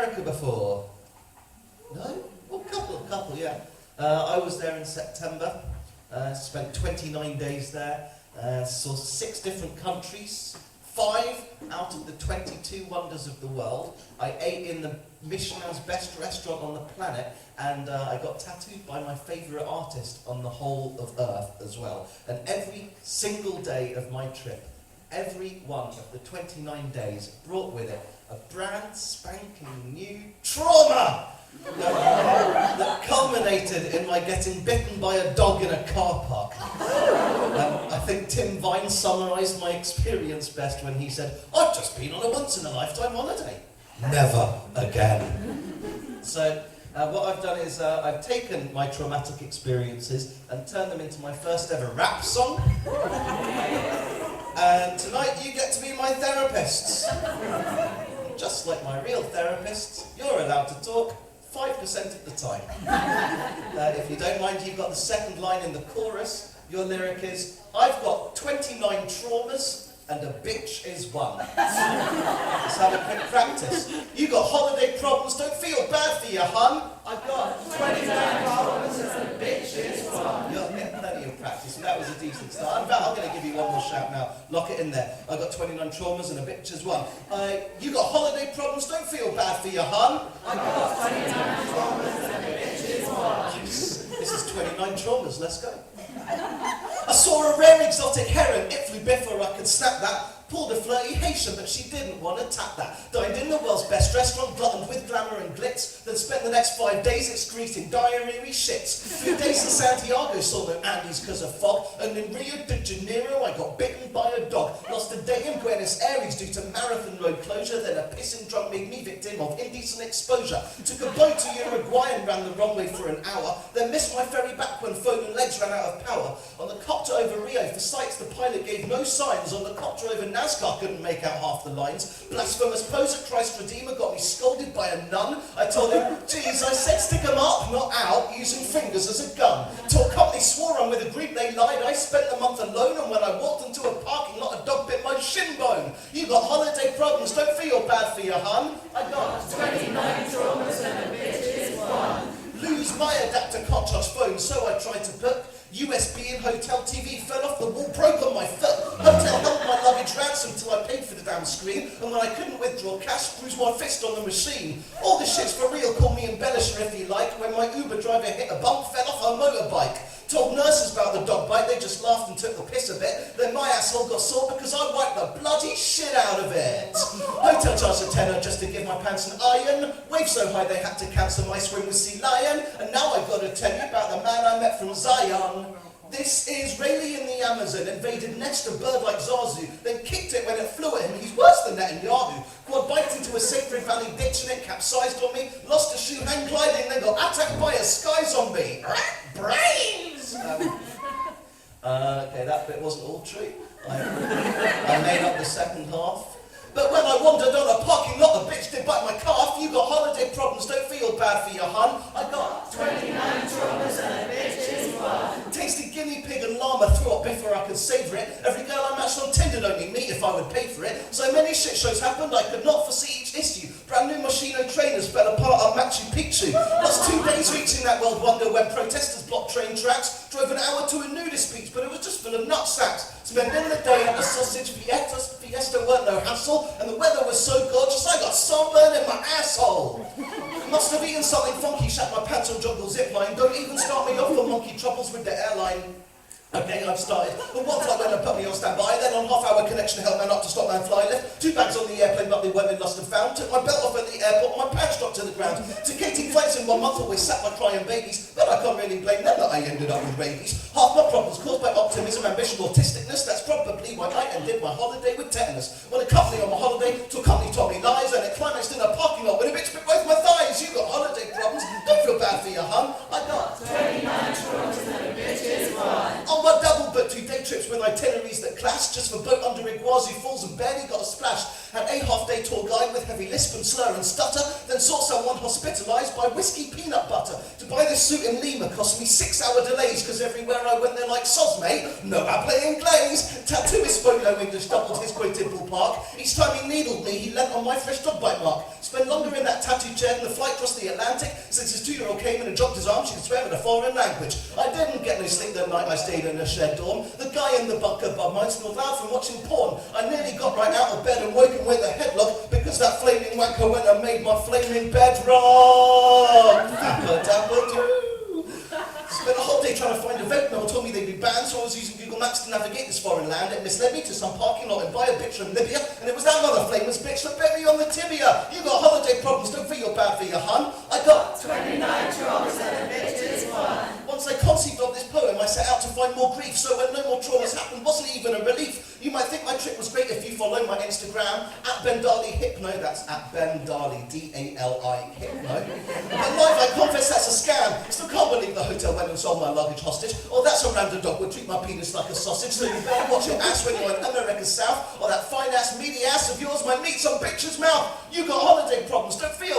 America before? No? Well, couple, yeah. I was there in September, spent 29 days there, saw 6 different countries, 5 out of the 22 wonders of the world. I ate in the Michelin's best restaurant on the planet, and I got tattooed by my favourite artist on the whole of Earth as well. And every single day of my trip, every one of the 29 days brought with it a brand spanking new trauma that culminated in my getting bitten by a dog in a car park. I think Tim Vine summarised my experience best when he said, "I've just been on a once-in-a-lifetime holiday. Never again." So what I've done is I've taken my traumatic experiences and turned them into my first ever rap song. And tonight you get to be my therapists. Just like my real therapists, you're allowed to talk 5% of the time. If you don't mind, you've got the second line in the chorus. Your lyric is, "I've got 29 traumas and a bitch is one." Let's have a quick practice. You got holiday problems, don't feel bad for you, hun. I've got 29 traumas and a bitch is one. You're getting plenty of practice, and that was a decent start. In fact, I'm going to give you one more shout now. Lock it in there. I've got 29 traumas and a bitch is one. You got holiday problems, don't feel bad for you, hun. I've got 29 traumas and a bitch is one. This is 29 traumas, let's go. I saw a rare exotic heron, it flew before I could snap that. Pulled a flirty Haitian, but she didn't want to tap that. Dined in the world's best restaurant, gluttoned with glamour and glitz. Then spent the next 5 days excreting diarrhea shits. 3 days in Santiago, saw no Andes because of fog. And in Rio de Janeiro, I got bitten by a dog. Lost a day in Buenos Aires due to marathon road closure. Then a pissing drunk made me victim of indecent exposure. Took a boat to Uruguay and ran the wrong way for an hour. Then missed my ferry back when phone and legs ran out of power. On the copter over Rio, for sights the pilot gave no signs. On the copter over NASCAR, couldn't make out half the lines. Blasphemous poser, Christ Redeemer, got me scolded by a nun. I told him, geez, I said stick 'em up, not out, using fingers as a gun. Till company swore I'm with a group, they lied. I spent the month alone, and when I walked into a parking lot, a dog bit my shin bone. You got holiday problems, don't feel bad for your hun. I got 29 traumas and a bitch is one. Lose my adapter contrast phone, so I tried to put USB in hotel TV, fell off the wall, broke on my foot. Hotel held my luggage ransom till I paid for the damn screen, and when I couldn't withdraw cash, bruised my fist on the machine. All this shit's for real, call me embellisher if you like. When my Uber driver hit a bump, fell off her motorbike. Told nurses about the dog bite, they just laughed and took the piss a bit. Then my asshole got sore because I wiped the bloody shit out of it. Hotel charged a tenner just to give my pants an iron. Wave so high they had to cancel my swim with Sea Lion. And now I've got to tell you about the man I met from Zion. This is Rayleigh in the Amazon, invaded nest a bird like Zazu, then kicked it when it flew at him. He's worse than Netanyahu. Quad biked into a Sacred Valley ditch and it capsized on me. Lost a shoe hang gliding, then got attacked by a sky zombie. Brains! Okay, that bit wasn't all true. I made up the second half. But when I wandered on a parking lot, the bitch did bite my calf. You got holiday problems, don't feel bad for your hun. I got 29 traumas and a bitch is one. Tasted guinea pig and llama, threw up before I could savour it. Every girl I matched on Tinder only me if I would pay for it. So many shit shows happened, I could not foresee each issue. Brand new Moschino trainers fell apart on Machu Picchu. Lost 2 days reaching that world wonder when protesters blocked train tracks. Drove an hour to a nudist beach, but it was just full of nutsacks. Spending the day at the sausage fiesta weren't no hassle, and the weather was so gorgeous I got sunburn in my asshole. Must have eaten something funky, shat my pants on jungle zipline. Don't even start me off on monkey troubles with the airline. Okay, I've started. But one flight went and put me on standby, then on half-hour connection held man up to stop man fly lift. 2 bags on the airplane, but they weren't in lost and found. Took my belt off at the airport, my pants dropped to the ground. Ticketing flights in 1 month, always sat my crying babies. But I can't really blame them that I ended up with rabies. Half my problems caused by optimism, ambition, autisticness. That's probably why I ended my holiday with tetanus. When a company on my holiday to a company told me lies, and it climaxed in a parking lot when a bitch bit both my thighs. You got holiday problems, don't feel bad for your hun. I got 29 traumas and a bitch is one. On my double but 2 day trips with itineraries that clash, just for boat under Iguazu Falls and barely got a splash. Had a half day holiday tour guide with heavy lisp and slur and stutter, then saw someone hospitalised by whiskey peanut butter. To buy this suit in Lima cost me 6-hour delays, because everywhere I went they're like, "Soz mate, no habla inglés." Tattooist spoke no English, doubled his quoted ballpark. Each time he needled me, he lent on my fresh dog bite mark. Spent longer in that tattoo chair than the flight across the Atlantic, since his 2-year-old came in and dropped his arm, she could swear in a foreign language. I didn't get no sleep that night, I stayed in a shared dorm. The guy in the bunker above mine snored loud from watching porn. I nearly got right out of bed and woken with a headlock, because that flaming wanker went and made my flaming bed rock. Spent a whole day trying to find a vape. No one told me they'd be banned, so I was using Google Maps to navigate this foreign land. It misled me to some parking lot and buy a bitch from Libya, and it was that mother flameless bitch that bit me on the tibia. You got holiday problems, don't feel you're bad for your hun. I got 29 traumas and a bitch is one. Once I conceived of this poem, I set out to find more grief, so when no more traumas happened, wasn't even a relief. You might think my trip was great if you follow my Instagram, @BenDali-Hypno, that's @BenDali, D-A-L-I, Hypno. But live, I confess that's a scam. Still can't believe the hotel went and sold my luggage hostage. Or that's a random dog would treat my penis like a sausage, so you better watch your ass when you're in America's South, or that fine-ass, meaty ass of yours might meet some bitch's mouth. You got holiday problems, don't feel